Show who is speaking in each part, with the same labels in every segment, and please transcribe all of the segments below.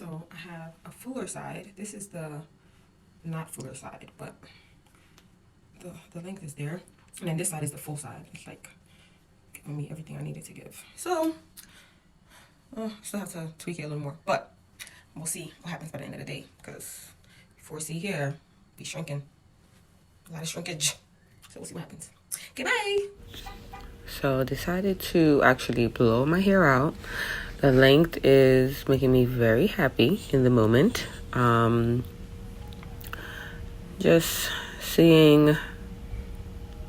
Speaker 1: So I have a fuller side. This is the not fuller side, but the length is there. And then this side is the full side. It's like giving me everything I needed to give. So still have to tweak it a little more, but we'll see what happens by the end of the day, because 4C here be shrinking. A lot of shrinkage. So we'll see what happens. Okay, bye. So I decided to actually blow my hair out. The length is making me very happy in the moment. Just seeing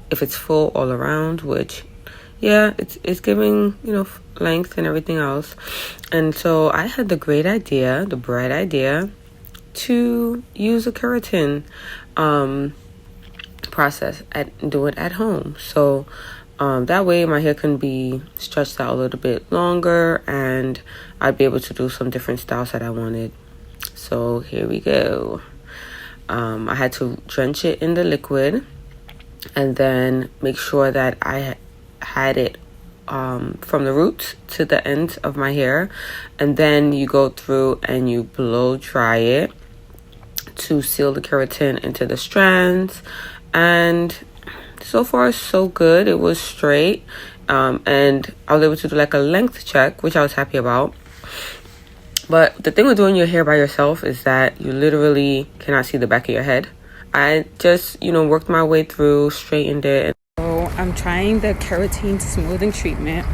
Speaker 1: if it's full all around, which yeah, it's giving, you know, length and everything else. And so I had the bright idea to use a keratin process and do it at home. So that way my hair can be stretched out a little bit longer and I'd be able to do some different styles that I wanted. So here we go. I had to drench it in the liquid and then make sure that I had it from the roots to the end of my hair, and then you go through and you blow dry it to seal the keratin into the strands. And so far so good. It was straight, and I was able to do like a length check, which I was happy about. But the thing with doing your hair by yourself is that you literally cannot see the back of your head. I just, you know, worked my way through, straightened it. So I'm trying the keratin smoothing treatment.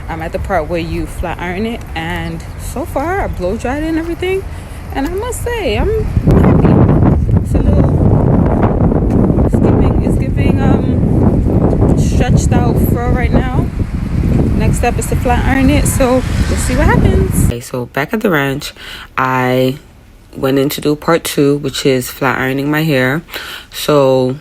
Speaker 1: I'm at the part where you flat iron it, and so far I blow dried it and everything, and I must say I'm happy. It's a little, it's giving stretched out fur right now. Next step is to flat iron it, so we'll see what happens. Okay, so back at the ranch, I went in to do part 2, which is flat ironing my hair. So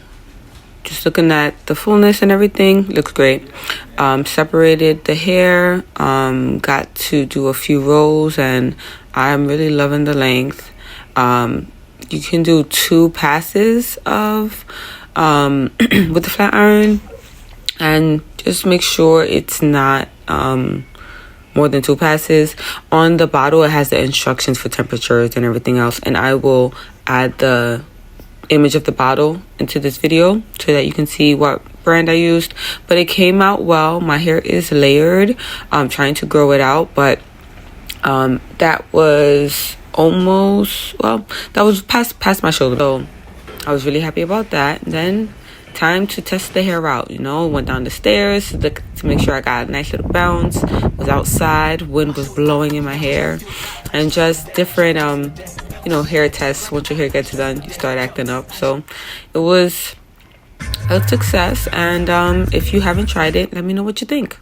Speaker 1: just looking at the fullness and everything, looks great. Separated the hair, got to do a few rolls, and I'm really loving the length. You can do 2 passes of with the flat iron, and just make sure it's not more than 2 passes. On the bottle it has the instructions for temperatures and everything else, and I will add the image of the bottle into this video so that you can see what brand I used. But it came out well. My hair is layered. I'm trying to grow it out, but that was almost, well, that was past my shoulder, so I was really happy about that. And then time to test the hair out, you know. Went down the stairs to make sure I got a nice little bounce. Was outside, wind was blowing in my hair, and just different you know, hair tests. Once your hair gets done, you start acting up. So it was a success, and if you haven't tried it, let me know what you think.